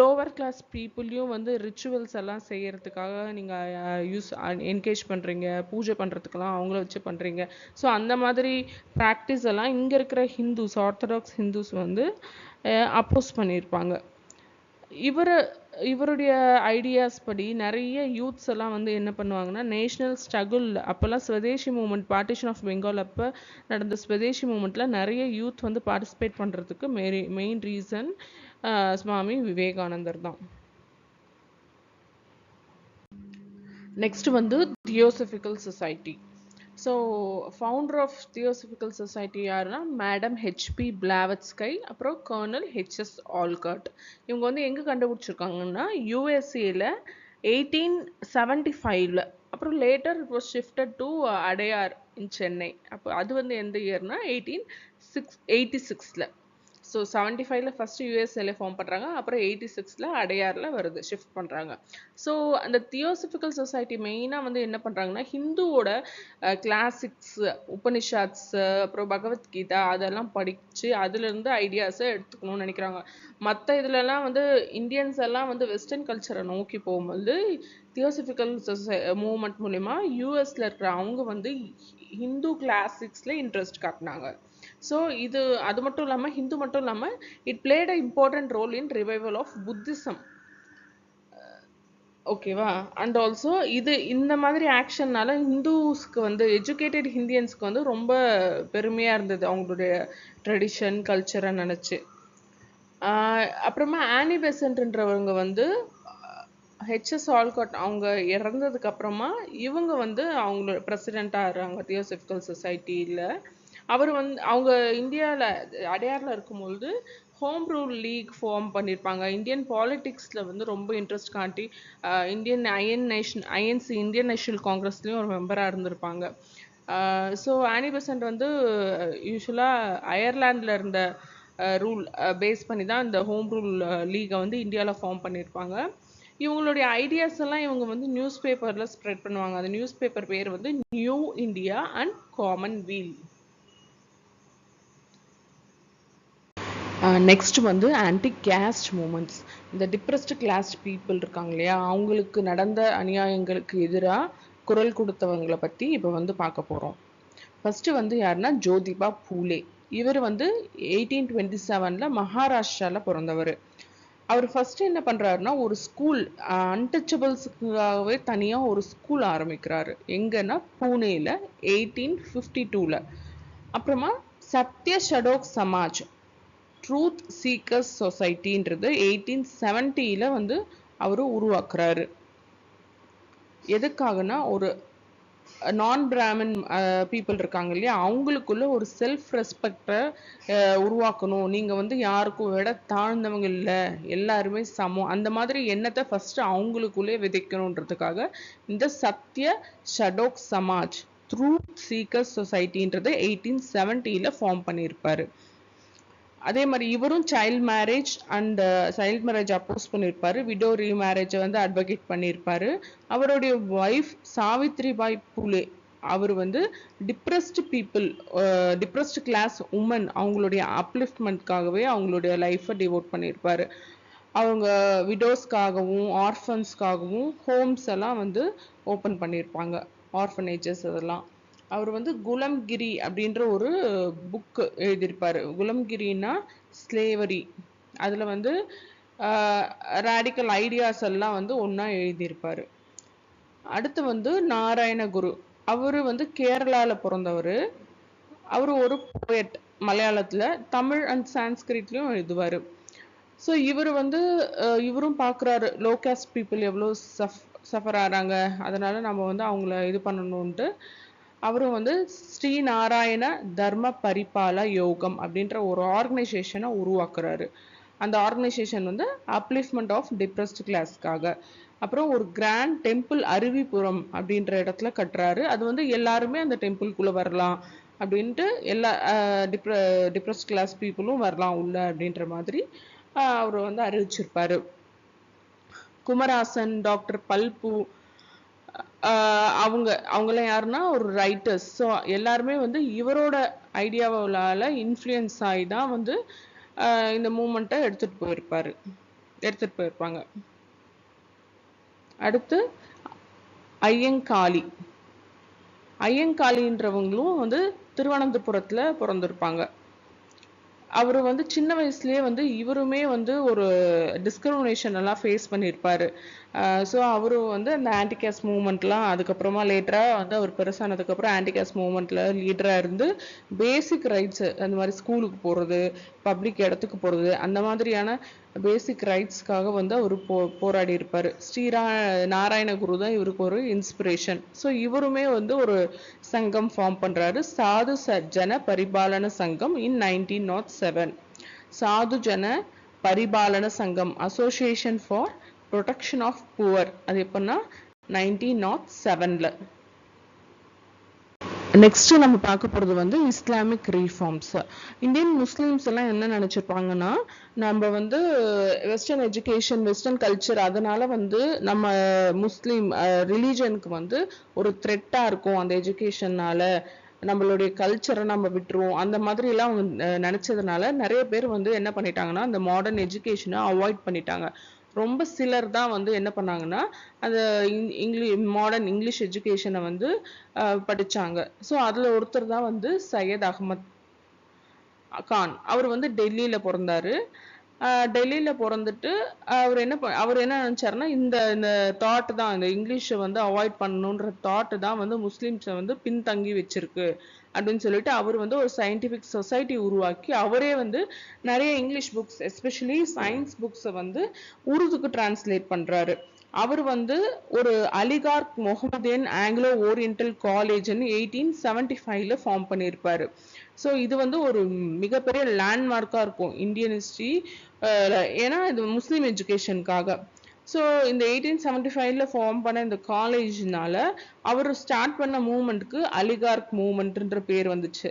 லோவர் கிளாஸ் பீப்புளையும் வந்து ரிச்சுவல்ஸ் எல்லாம் செய்யறதுக்காக நீங்கள் என்கேஜ் பண்ணுறீங்க, பூஜை பண்ணுறதுக்கெல்லாம் அவங்கள வச்சு பண்ணுறீங்க. ஸோ அந்த மாதிரி ப்ராக்டிஸ் எல்லாம் இங்கே இருக்கிற ஹிந்துஸ், ஆர்த்தடாக்ஸ் ஹிந்துஸ் வந்து அப்போஸ் பண்ணியிருப்பாங்க. இவருடைய ஐடியாஸ் படி நிறைய யூத்ஸ் எல்லாம் வந்து என்ன பண்ணுவாங்கன்னா நேஷ்னல் ஸ்ட்ரகுள் அப்போல்லாம் Swadeshi movement, partition of Bengal அப்போ நடந்த ஸ்வதேசி மூமெண்ட்டில் நிறைய யூத் வந்து பார்ட்டிசிபேட் பண்ணுறதுக்கு மெயின் ரீசன் சுவாமி விவேகானந்தர் தான். நெக்ஸ்ட் வந்து theosophical society. So founder of theosophical society யாருன்னா மேடம் ஹெச்பி பிளாவட்ஸ்கை, அப்புறம் கர்னல் ஹெச்எஸ் ஆல்காட். இவங்க வந்து எங்கே கண்டுபிடிச்சிருக்காங்கன்னா யூஎஸ்ஏல 1875. அப்புறம் later it was shifted to Adyar in Chennai. அப்போ அது வந்து எந்த இயர்னா 1886. ஸோ 75ல் ஃபஸ்ட்டு யூஎஸ்ஏல ஃபார்ம் பண்ணுறாங்க, அப்புறம் 86ல் அடையாரில் வருது, ஷிஃப்ட் பண்ணுறாங்க. ஸோ அந்த தியோசபிக்கல் சொசைட்டி மெயினாக வந்து என்ன பண்ணுறாங்கன்னா ஹிந்துவோட கிளாசிக்ஸ், உபனிஷாத்ஸ், அப்புறம் பகவத்கீதா அதெல்லாம் படித்து அதுலேருந்து ஐடியாஸை எடுத்துக்கணும்னு நினைக்கிறாங்க. மற்ற இதுலலாம் வந்து இந்தியன்ஸ் எல்லாம் வந்து வெஸ்டர்ன் கல்ச்சரை நோக்கி போகும்போது தியோசபிக்கல் மூவ்மெண்ட் மூலிமா யூஎஸில் இருக்கிற அவங்க வந்து ஹிந்து கிளாசிக்ஸில் இன்ட்ரெஸ்ட் காட்டினாங்க. ஸோ இது அது மட்டும் இல்லாமல் ஹிந்து மட்டும் இல்லாமல் it played a important role in revival of Buddhism. ஓகேவா? அண்ட் ஆல்சோ இந்த மாதிரி ஆக்ஷன்னால ஹிந்துஸ்க்கு வந்து எஜுகேட்டட் இந்தியன்ஸ்க்கு வந்து ரொம்ப பெருமையாக இருந்தது அவங்களுடைய ட்ரெடிஷன் கல்ச்சரை நினச்சி. அப்புறமா ஆனி பெசன்ட்ன்றவங்க வந்து ஹெச்எஸ் ஆல்காட் அவங்க இறந்ததுக்கு அப்புறமா இவங்க வந்து அவங்களோட பிரசிடெண்ட்டாக ஆகிறாங்க தியோசபிக்கல் சொசைட்டியில். அவர் வந்து அவங்க இந்தியாவில் அடையாரில் இருக்கும்பொழுது ஹோம் ரூல் லீக் ஃபார்ம் பண்ணியிருப்பாங்க. இந்தியன் பாலிட்டிக்ஸில் வந்து ரொம்ப இன்ட்ரெஸ்ட் காட்டி ஐஎன்சி இந்தியன் நேஷனல் காங்கிரஸ்லேயும் ஒரு மெம்பராக இருந்திருப்பாங்க. ஸோ ஆனி பெசன்ட் வந்து யூஸ்வலாக அயர்லாண்டில் இருந்த ரூல் பேஸ் பண்ணி தான் இந்த ஹோம் ரூல் லீகை வந்து இந்தியாவில் ஃபார்ம் பண்ணியிருப்பாங்க. இவங்களுடைய ஐடியாஸ் எல்லாம் இவங்க வந்து நியூஸ் பேப்பரில் ஸ்ப்ரெட் பண்ணுவாங்க. அந்த நியூஸ் பேப்பர் பேர் வந்து new India and commonweal. Next வந்து ஆன்டி கேஸ்ட் மூமெண்ட்ஸ். இந்த டிப்ரெஸ்டு கிளாஸ் பீப்புள் இருக்காங்க இல்லையா, அவங்களுக்கு நடந்த அநியாயங்களுக்கு எதிராக குரல் கொடுத்தவங்களை பற்றி இப்போ வந்து பார்க்க போகிறோம். ஃபஸ்ட்டு வந்து யாருன்னா ஜோதிபா பூலே. இவர் வந்து 1827 மகாராஷ்டிராவில் பிறந்தவர். அவர் ஃபஸ்ட்டு என்ன பண்ணுறாருன்னா ஒரு ஸ்கூல் அன்டச்சபிள்ஸுக்காகவே தனியாக ஒரு ஸ்கூல் ஆரம்பிக்கிறாரு. எங்கன்னா பூனேயில் 1852. அப்புறமா சத்ய ஷடோக் சமாஜ் ட்ரூத் சீக்கர்ஸ் சொசைட்டின்றது 1870 வந்து அவர் உருவாக்குறாரு. எதுக்காகனா ஒரு நான் பிராமின் பீப்புள் இருக்காங்க இல்லையா, அவங்களுக்குள்ள ஒரு செல்ஃப் ரெஸ்பெக்டை உருவாக்கணும். நீங்கள் வந்து யாருக்கும் விட தாழ்ந்தவங்க இல்லை, எல்லாருமே சமம், அந்த மாதிரி எண்ணத்தை ஃபஸ்ட்டு அவங்களுக்குள்ளே விதைக்கணுன்றதுக்காக இந்த சத்ய ஷடோக் சமாஜ் ட்ரூத் சீக்கர்ஸ் சொசைட்டின்றது 1870 ஃபார்ம் பண்ணியிருப்பாரு. அதே மாதிரி இவரும் சைல்ட் மேரேஜ் அப்போஸ் பண்ணியிருப்பாரு. விடோ ரீமேரேஜை வந்து அட்வொகேட் பண்ணியிருப்பாரு. அவருடைய ஒய்ஃப் சாவித்ரிபாய் பூலே அவர் வந்து டிப்ரெஸ்டு கிளாஸ் உமன் அவங்களுடைய அப்லிஃப்ட்மெண்ட்காகவே அவங்களுடைய லைஃப்பை டிவோட் பண்ணியிருப்பாரு. அவங்க விடோஸ்க்காகவும் ஆர்ஃபன்ஸ்க்காகவும் ஹோம்ஸ் எல்லாம் வந்து ஓப்பன் பண்ணியிருப்பாங்க, ஆர்ஃபனேஜஸ் அதெல்லாம். அவர் வந்து குலம்கிரி அப்படின்ற ஒரு புக்கு எழுதியிருப்பாரு. குலம்கிரின்னா ஸ்லேவரி, அதில் வந்து ரேடிக்கல் ஐடியாஸ் எல்லாம் வந்து ஒன்றா எழுதியிருப்பாரு. அடுத்து வந்து நாராயணகுரு, அவரு வந்து கேரளாவில் பிறந்தவர். அவர் ஒரு போயட், மலையாளத்தில், தமிழ் அண்ட் சான்ஸ்கிரிட்லையும் எழுதுவார். ஸோ இவர் வந்து இவரும் பார்க்குறாரு லோ காஸ்ட் பீப்புள் எவ்வளோ சஃபர் ஆகிறாங்க, அதனால நம்ம வந்து அவங்கள இது பண்ணணுன்ட்டு அவரும் வந்து ஸ்ரீ நாராயண தர்ம பரிபால யோகம் அப்படின்ற ஒரு ஆர்கனைசேஷனை உருவாக்குறாரு. அந்த ஆர்கனைசேஷன் வந்து அப்லிஃப்ட்மெண்ட் ஆஃப் டிப்ரெஸ்ட் கிளாஸ்க்காக. அப்புறம் ஒரு கிராண்ட் டெம்பிள் அருவிபுரம் அப்படின்ற இடத்துல கட்டுறாரு. அது வந்து எல்லாருமே அந்த டெம்பிள்குள்ளே வரலாம் அப்படின்ட்டு, எல்லா டிப்ரெஸ்ட் கிளாஸ் பீப்புளும் வரலாம் உள்ள அப்படின்ற மாதிரி அவர் வந்து அறிவிச்சிருப்பாரு. குமராசன், டாக்டர் பல்பு, அவங்களாம் யாருன்னா ஒரு ரைட்டர்ஸ். ஸோ எல்லாருமே வந்து இவரோட ஐடியாவால் இன்ஃப்ளூயன்ஸ் ஆகி தான் வந்து இந்த மூமெண்ட்டை எடுத்துட்டு போயிருப்பாங்க. அடுத்து ஐயங்காளின்றவங்களும் வந்து திருவனந்தபுரத்துல பிறந்திருப்பாங்க. அவர் வந்து சின்ன வயசுலயே வந்து இவருமே வந்து ஒரு டிஸ்கிரிமினேஷன் எல்லாம் ஃபேஸ் பண்ணியிருப்பாரு. ஸோ அவரும் வந்து அந்த ஆன்டிகாஸ்ட் மூவ்மெண்ட்லாம் அதுக்கப்புறமா லேட்டராக வந்து அவர் பெருசானதுக்கப்புறம் ஆன்டிகாஸ்ட் மூவ்மெண்ட்ல லீடராக இருந்து பேசிக் ரைட்ஸு, அந்த மாதிரி ஸ்கூலுக்கு போகிறது, பப்ளிக் இடத்துக்கு போகிறது, அந்த மாதிரியான பேசிக் ரைட்ஸ்க்காக வந்து அவர் போராடி இருப்பார். நாராயணகுரு தான் இவருக்கு ஒரு இன்ஸ்பிரேஷன். ஸோ இவருமே வந்து ஒரு சங்கம் ஃபார்ம் பண்ணுறாரு, சாது ஜன பரிபாலன சங்கம் இன் 1907. சாது Jana Paripalana Sangam, association for protection of poor, அது எப்படின்னா 1907ல். நெக்ஸ்ட் நம்ம பார்க்க போகிறது வந்து இஸ்லாமிக் ரீஃபார்ம்ஸ். இந்தியன் முஸ்லீம்ஸ் எல்லாம் என்ன நினச்சிருப்பாங்கன்னா, நம்ம வந்து வெஸ்டர்ன் எஜுகேஷன், வெஸ்டர்ன் கல்ச்சர், அதனால வந்து நம்ம முஸ்லீம் ரிலீஜனுக்கு வந்து ஒரு த்ரெட்டாக இருக்கும், அந்த எஜுகேஷன்னால நம்மளுடைய கல்ச்சரை நம்ம விட்டுருவோம், அந்த மாதிரி எல்லாம் நினைச்சதுனால நிறைய பேர் வந்து என்ன பண்ணிட்டாங்கன்னா அந்த மாடர்ன் எஜுகேஷனை அவாய்ட் பண்ணிட்டாங்க. ரொம்ப சிலர் தான் வந்து என்ன பண்ணாங்கன்னா அந்த மாடர்ன் இங்கிலீஷ் எஜுகேஷனை வந்து படிச்சாங்க. ஸோ அதுல ஒருத்தர் தான் வந்து சையத் அகமத் கான். அவர் வந்து டெல்லியில பிறந்தாரு. டெல்லியில பிறந்துட்டு அவர் என்ன நினைச்சாருன்னா, இந்த தாட் தான், இந்த இங்கிலீஷை வந்து அவாய்ட் பண்ணணுன்ற தாட் தான் வந்து முஸ்லிம்ஸை வந்து பின்தங்கி வச்சிருக்கு அப்படின்னு சொல்லிட்டு அவர் வந்து ஒரு சயின்டிஃபிக் சொசைட்டி உருவாக்கி அவரே வந்து நிறைய இங்கிலீஷ் புக்ஸ், எஸ்பெஷலி சயின்ஸ் புக்ஸை வந்து உருதுக்கு டிரான்ஸ்லேட் பண்றாரு. அவர் வந்து ஒரு Aligarh Mohammedan Anglo oriental காலேஜ்னு 1875ல form பண்ணியிருப்பாரு. ஸோ இது வந்து ஒரு மிகப்பெரிய லேண்ட்மார்க்காக இருக்கும் இந்தியன் ஹிஸ்ட்ரி, ஏன்னா இது முஸ்லீம் எஜுகேஷனுக்காக. ஸோ இந்த 1875ல ஃபார்ம் பண்ண இந்த காலேஜ்னால அவர் ஸ்டார்ட் பண்ண மூவ்மெண்ட்டுக்கு அலிகார்க் மூவ்மெண்ட்ன்ற பேர் வந்துச்சு.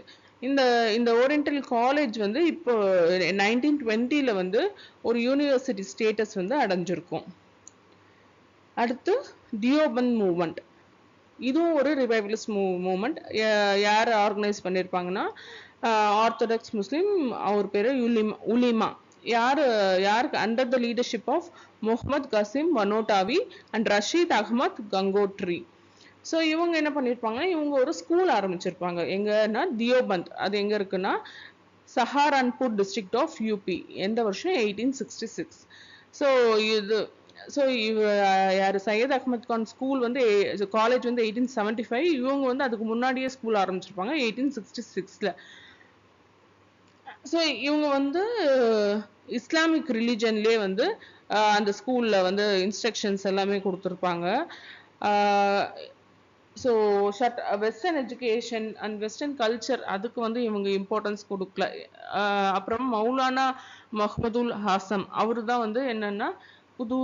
இந்த ஓரியன்டல் காலேஜ் வந்து இப்போ 1920ல வந்து ஒரு யூனிவர்சிட்டி ஸ்டேட்டஸ் வந்து அடைஞ்சிருக்கும். அடுத்து தியோபந்த் மூவ்மெண்ட், இதுவும் ஒரு ரிவைவலிஸ்ட் மூவ்மெண்ட். யார் ஆர்கனைஸ் பண்ணியிருப்பாங்கன்னா ஆர்த்தடாக்ஸ் முஸ்லீம், அவர் பேரு உலிமா. யாருக்கு under the leadership of Muhammad Qasim Nanautavi and Rashid Ahmad Gangohi. So இவங்க என்ன பண்ணியிருப்பாங்கன்னா, இவங்க ஒரு ஸ்கூல் ஆரம்பிச்சிருப்பாங்க. எங்கன்னா தியோபந்த், அது எங்க இருக்குன்னா சஹாரன்பூர் டிஸ்ட்ரிக்ட் ஆஃப் யூபி. எந்த வருஷம்? 1866. ஸோ யார் சையத் அகமத் கான் ஸ்கூல் வந்து காலேஜ் வந்து 1875, இவங்க வந்து அதுக்கு முன்னாடியே ஸ்கூல் ஆரம்பிச்சிருப்பாங்க 1866ல. ஸோ இவங்க வந்து இஸ்லாமிக் ரிலிஜன்லேயே வந்து அந்த ஸ்கூல்ல வந்து இன்ஸ்ட்ரக்ஷன்ஸ் எல்லாமே கொடுத்துருப்பாங்க. So western education and western culture அதுக்கு வந்து இவங்க இம்பார்ட்டன்ஸ் கொடுக்கல. அப்புறம் மௌலானா மஹ்மதுல் ஹாசம், அவரு தான் வந்து என்னன்னா புது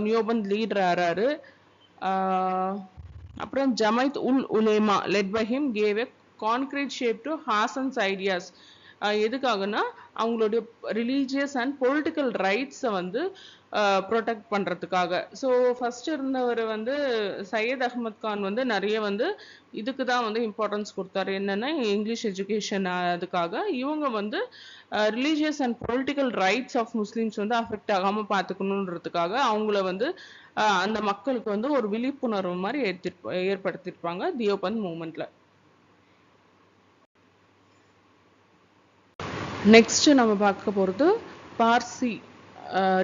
நியோபந்த் லீடர் ஆறாரு. அப்புறம் Jamiat ul Ulema led by him gave a concrete shape to Hasan's ideas. எதுக்காகனா அவங்களுடைய ரிலீஜியஸ் அண்ட் பொலிட்டிக்கல் ரைட்ஸை வந்து ப்ரொடெக்ட் பண்ணுறதுக்காக. ஸோ ஃபர்ஸ்ட் இருந்தவர் வந்து சையத் அகமது கான் வந்து நிறைய வந்து இதுக்கு தான் வந்து இம்பார்ட்டன்ஸ் கொடுத்தாரு. என்னன்னா இங்கிலீஷ் எஜுகேஷன் அதுக்காக. இவங்க வந்து religious and political rights of Muslims வந்து அஃபெக்ட் ஆகாமல் பார்த்துக்கணுன்றதுக்காக அவங்கள வந்து அந்த மக்களுக்கு வந்து ஒரு விழிப்புணர்வு மாதிரி ஏற்படுத்தியிருப்பாங்க தியோபந்த் மூமெண்ட்ல. நெக்ஸ்ட் நம்ம பார்க்க போகிறது பார்சி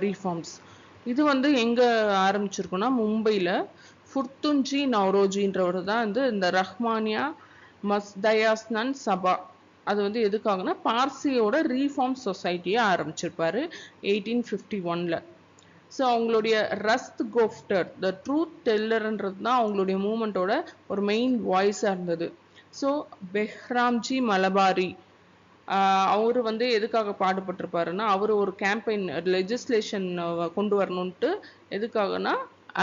ரீஃபார்ம்ஸ். இது வந்து எங்கே ஆரம்பிச்சிருக்குன்னா மும்பையில் ஃபுர்துன்ஜி நவ்ரோஜின்றவர் தான் வந்து இந்த ரஹ்மானியா மஸ்தயாஸ்னன் சபா அது வந்து எதுக்காகனா பார்சியோட ரீஃபார்ம் சொசைட்டியை ஆரம்பிச்சிருப்பாரு 1851. ஸோ அவங்களுடைய ரஸ்த் கோஃப்டர் த ட்ரூத் டெல்லர்ன்றது தான் அவங்களுடைய மூமெண்ட்டோட ஒரு மெயின் வாய்ஸாக இருந்தது. ஸோ பெஹ்ராம்ஜி மலபாரி அவர் வந்து எதுக்காக பாடுபட்டிருப்பாருன்னா அவர் ஒரு கேம்பெயின் லெஜிஸ்லேஷன் கொண்டு வரணுன்ட்டு எதுக்காகனா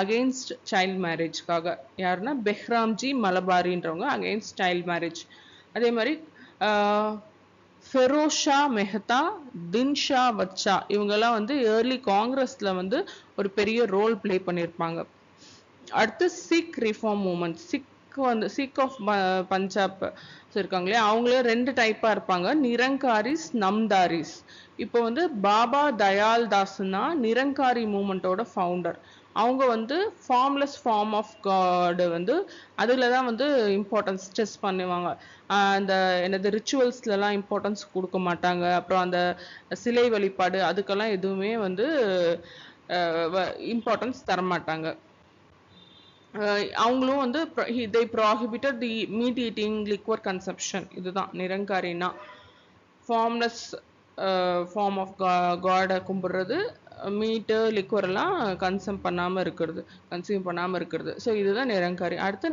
அகெயின்ஸ்ட் சைல்ட் மேரேஜ்க்காக. யாருன்னா பெஹ்ராம்ஜி மலபாரின்றவங்க அகெயின்ஸ்ட் சைல்ட் மேரேஜ். அதே மாதிரி ஃபெரோஷா மெஹ்தா தின்ஷா வச்சா இவங்கெல்லாம் வந்து ஏர்லி காங்கிரஸ்ல வந்து ஒரு பெரிய ரோல் பிளே பண்ணியிருப்பாங்க. அடுத்து Sikh reform movement. Sikh of Punjab இருக்காங்களே அவங்களே 2 டைப்பா இருப்பாங்க, நிரங்காரிஸ் நம்தாரிஸ். இப்போ வந்து பாபா தயால் தாஸ்னா நிரங்காரி மூமெண்ட்டோட ஃபவுண்டர். அவங்க வந்து ஃபார்ம்லெஸ் ஃபார்ம் ஆஃப் காட் வந்து அதில் தான் வந்து இம்பார்ட்டன்ஸ் ஸ்ட்ரெஸ் பண்ணுவாங்க. அந்த என்னது ரிச்சுவல்ஸ்லாம் இம்பார்ட்டன்ஸ் கொடுக்க மாட்டாங்க. அப்புறம் அந்த சிலை வழிபாடு அதுக்கெல்லாம் எதுவுமே வந்து இம்பார்ட்டன்ஸ் தரமாட்டாங்க. அவங்களும் வந்து they prohibited the meat eating, liquor consumption. இதுதான் நிரங்காரினா ஃபார்ம்லெஸ் ஃபார்ம் ஆஃப் காடை கும்பிடுறது, மீட்டு லிக்வர் எல்லாம் கன்சியூம் பண்ணாமல் இருக்கிறது. ஸோ இதுதான் நிரங்காரி. அடுத்து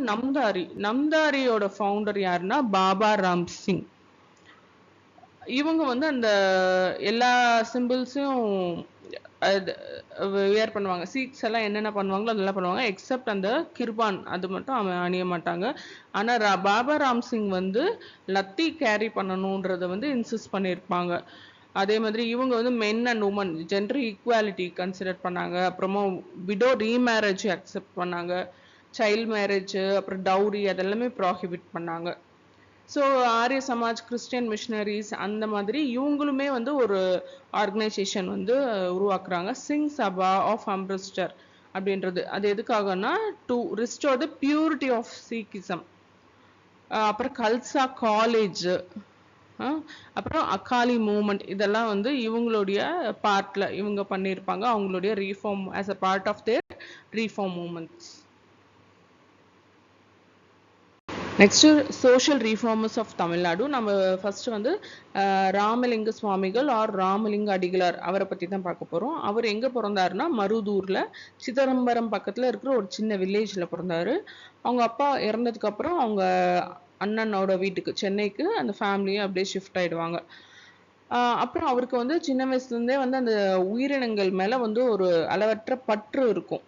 நம்தாரியோட ஃபவுண்டர் யாருன்னா பாபா ராம் சிங். இவங்க வந்து அந்த எல்லா சிம்பிள்ஸையும் வேர் பண்ணுவாங்க. சீக்ஸ் எல்லாம் என்னென்ன பண்ணுவாங்களோ அதெல்லாம் பண்ணுவாங்க, எக்ஸப்ட் அந்த கிர்பான் அது மட்டும் அவன் அணிய மாட்டாங்க. ஆனால் பாபா ராம் சிங் வந்து லத்தி கேரி பண்ணணுன்றத வந்து இன்சிஸ்ட் பண்ணியிருப்பாங்க. அதே மாதிரி இவங்க வந்து men and women gender equality consider பண்ணாங்க. அப்புறமா விடோ ரீமேரேஜ் அக்செப்ட் பண்ணாங்க. சைல்ட் மேரேஜ் அப்புறம் டவுரி அதெல்லாமே ப்ராஹிபிட் பண்ணாங்க. So Arya Samaj, Christian missionaries அந்த மாதிரி இவங்களுமே வந்து ஒரு ஆர்கனைசேஷன் வந்து உருவாக்குறாங்க, சிங் சபா ஆஃப் அம்ரிஸ்டர் அப்படின்றது. அது எதுக்காகனா to restore the purity of Sikhism. அப்புறம் கல்சா காலேஜ், அப்புறம் அகாலி மூமெண்ட் இதெல்லாம் வந்து இவங்களுடைய பார்ட்ல இவங்க பண்ணியிருப்பாங்க, அவங்களுடைய reform as a part of their reform movements. Next social reformers of Tamil Nadu. நம்ம ஃபர்ஸ்ட் வந்து ராமலிங்க சுவாமிகள் ஆர் ராமலிங்க அடிகளார் அவரை பற்றி தான் பார்க்க போகிறோம். அவர் எங்கே பிறந்தாருன்னா மருதூரில் சிதம்பரம் பக்கத்தில் இருக்கிற ஒரு சின்ன வில்லேஜில் பிறந்தாரு. அவங்க அப்பா இறந்ததுக்கப்புறம் அவங்க அண்ணனோட வீட்டுக்கு சென்னைக்கு அந்த ஃபேமிலியும் அப்படியே ஷிஃப்ட் ஆகிடுவாங்க. அப்புறம் அவருக்கு வந்து சின்ன வயசுலேருந்தே வந்து அந்த உயிரினங்கள் மேலே வந்து ஒரு அளவற்ற பற்று இருக்கும்.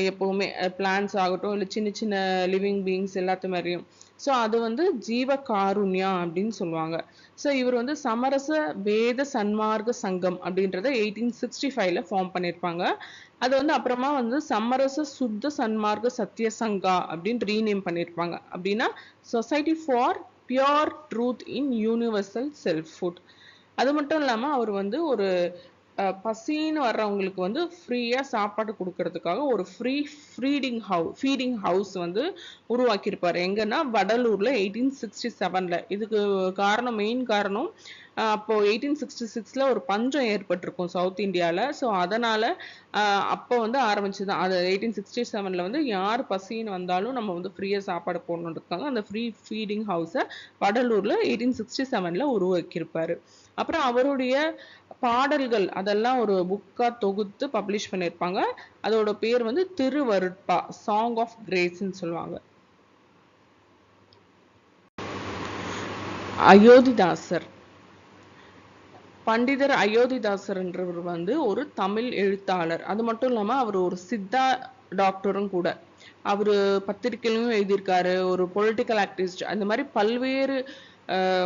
எப்போவுமே பிளான்ஸ் ஆகட்டும் இல்லை சின்ன சின்ன லிவிங் பீயிங்ஸ் எல்லாத்து மாதிரியும். ஸோ அது வந்து ஜீவ காருண்யா அப்படின்னு சொல்லுவாங்க. ஸோ இவர் வந்து சமரச வேத சன்மார்க்க சங்கம் அப்படின்றத 1865 ஃபார்ம் பண்ணியிருப்பாங்க. அது வந்து அப்புறமா வந்து சமரச சுத்த சன்மார்க்க சத்திய சங்கா அப்படின்னு ரீநேம் பண்ணியிருப்பாங்க. அப்படின்னா society for pure truth in universal செல்ஃப்ஹுட். அது மட்டும் இல்லாமல் அவர் வந்து ஒரு பசின்னு வர்றவங்களுக்கு வந்து ஃப்ரீயாக சாப்பாடு கொடுக்கறதுக்காக ஒரு ஃபீடிங் ஹவுஸ் வந்து உருவாக்கியிருப்பார். எங்கன்னா வடலூரில் 1867. இதுக்கு மெயின் காரணம் அப்போது 1866 ஒரு பஞ்சம் ஏற்பட்டிருக்கும் சவுத் இந்தியாவில். ஸோ அதனால் அப்போ வந்து ஆரம்பிச்சுதான். அது 1867 வந்து யார் பசின்னு வந்தாலும் நம்ம வந்து ஃப்ரீயாக சாப்பாடு போடணுன்றதுக்காக அந்த ஃப்ரீ ஃபீடிங் ஹவுஸை வடலூரில் 1867 உருவாக்கியிருப்பார். அப்புறம் அவருடைய பாடல்கள் அதெல்லாம் ஒரு புக்காக தொகுத்து பப்ளிஷ் பண்ணியிருப்பாங்க. அதோட பேர் வந்து திருவருட்பா, சாங் ஆஃப் கிரேஸ்ன்னு சொல்லுவாங்க. அயோத்திதாசர், பண்டிதர் அயோத்திதாசர்ன்றவர் வந்து ஒரு தமிழ் எழுத்தாளர். அது மட்டும் இல்லாமல் அவர் ஒரு சித்தா டாக்டரும் கூட. அவர் பத்திரிகையிலும் எழுதியிருக்காரு, ஒரு பொலிட்டிக்கல் ஆக்டிவிஸ்ட். அந்த மாதிரி பல்வேறு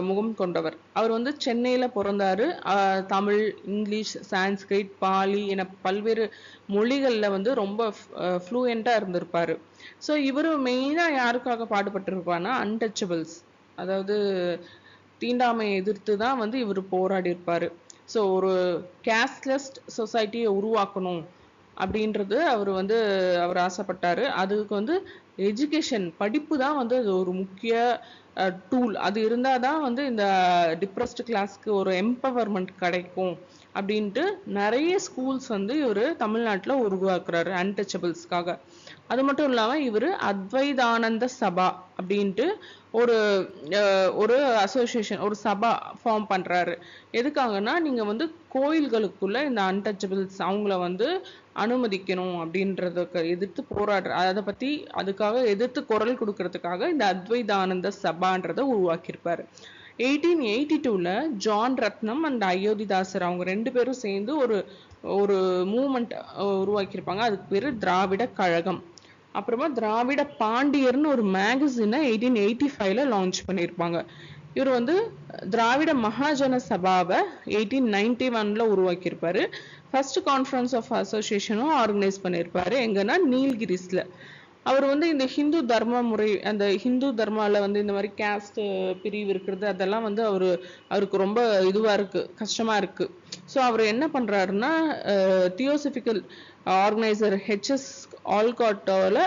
முகம் கொண்டவர். அவர் வந்து சென்னையில பிறந்தாரு. தமிழ், இங்கிலீஷ், சான்ஸ்கிரிட், பாலி என பல்வேறு மொழிகள்ல வந்து ரொம்ப ஃப்ளூயண்டா இருந்திருப்பாரு. ஸோ இவரு மெயினா யாருக்காக பாடுபட்டிருப்பார்னா அன்டச்சபிள்ஸ், அதாவது தீண்டாமையை எதிர்த்து தான் வந்து இவர் போராடி இருப்பாரு. ஸோ ஒரு கேஸ்ட்லெஸ் சொசைட்டியை உருவாக்கணும் அப்படின்றது அவர் ஆசைப்பட்டாரு. அதுக்கு வந்து எஜுகேஷன், படிப்பு தான் வந்து அது ஒரு முக்கிய டூல். அது இருந்தால் தான் வந்து இந்த டிப்ரெஸ்டு கிளாஸ்க்கு ஒரு எம்பவர்மெண்ட் கிடைக்கும் அப்படின்ட்டு நிறைய ஸ்கூல்ஸ் வந்து இவர் தமிழ்நாட்டில் உருவாக்குறாரு அன்டச்சபிள்ஸ்க்காக. அது மட்டும் இல்லாமல் இவர் அத்வைதானந்த சபா அப்படின்ட்டு ஒரு ஒரு அசோசியேஷன், ஒரு சபா ஃபார்ம் பண்ணுறாரு. எதுக்காகனா நீங்கள் வந்து கோயில்களுக்குள்ள இந்த அன்டச்சபிள்ஸ் அவங்கள வந்து அனுமதிக்கணும் அப்படின்றதுக்கு எதிர்த்து போராடுற, அதுக்காக எதிர்த்து குரல் கொடுக்கறதுக்காக இந்த அத்வைதானந்த சபான்றதை உருவாக்கியிருப்பாரு. 1882ல ஜான் ரத்னம் அண்ட் அயோத்திதாசர் அவங்க 2 பேரும் சேர்ந்து ஒரு ஒரு மூமெண்ட் உருவாக்கியிருப்பாங்க. அதுக்கு பேரு திராவிட கழகம். அப்புறமா திராவிட பாண்டியர்னு ஒரு மேகசினை 1885ல லான்ச் பண்ணியிருப்பாங்க. இவர் வந்து திராவிட மகாஜன சபாவை 1891ல உருவாக்கியிருப்பாரு. ஃபர்ஸ்ட் கான்ஃபரன்ஸ் ஆஃப் அசோசியேஷனும் ஆர்கனைஸ் பண்ணியிருப்பாரு. எங்கன்னா நீல்கிரிஸ்ல. அவர் வந்து இந்த ஹிந்து தர்ம முறை, அந்த ஹிந்து தர்மால வந்து இந்த மாதிரி கேஸ்ட் பிரிவு இருக்கிறது அதெல்லாம் வந்து அவருக்கு ரொம்ப இதுவா இருக்கு, கஷ்டமா இருக்கு. ஸோ அவர் என்ன பண்றாருன்னா தியோசபிக்கல் ஆர்கனைசர் ஹெச்எஸ் ஆல்காட்டால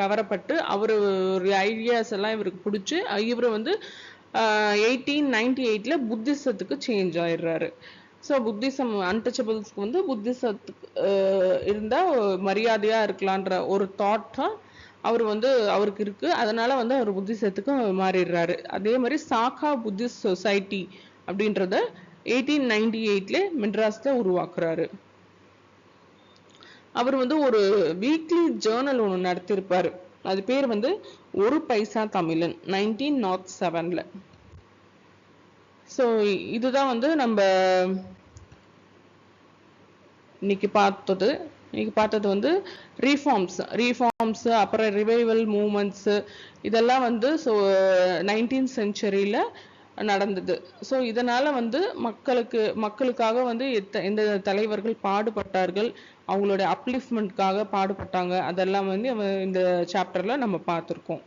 கவரப்பட்டு அவர் ஒரு ஐடியாஸ் எல்லாம் இவருக்கு பிடிச்சி இவர் வந்து 1898ல புத்திசத்துக்கு சேஞ்ச் ஆயிடுறாரு. ஸோ புத்திசம் அன்டச்சபிள்ஸ்க்கு வந்து புத்திசத்துக்கு இருந்தால் மரியாதையாக இருக்கலான்ற ஒரு தாட்டும் அவருக்கு இருக்கு. அதனால வந்து அவர் புத்திசத்துக்கு மாறிடுறாரு. அதே மாதிரி சாக்கா புத்திஸ்ட் சொசைட்டி அப்படின்றத 1898ல மெட்ராஸ்ல உருவாக்குறாரு. அவர் வந்து ஒரு வீக்லி ஜேர்னல் ஒன்று நடத்தியிருப்பாரு. அது பேர் வந்து ஒரு பைசா தமிழன் 1907ல. ஸோ இதுதான் வந்து நம்ம இன்னைக்கு பார்த்தது வந்து ரீஃபார்ம்ஸ், அப்புறம் ரிவைவல் மூமெண்ட்ஸ், இதெல்லாம் வந்து 19th செஞ்சுரியில நடந்தது. ஸோ இதனால வந்து மக்களுக்காக வந்து எந்த தலைவர்கள் பாடுபட்டார்கள், அவங்களுடைய அப்லிஃப்ட்மெண்ட்காக பாடுபட்டாங்க, அதெல்லாம் வந்து இந்த சாப்டர்ல நம்ம பார்த்துருக்கோம்.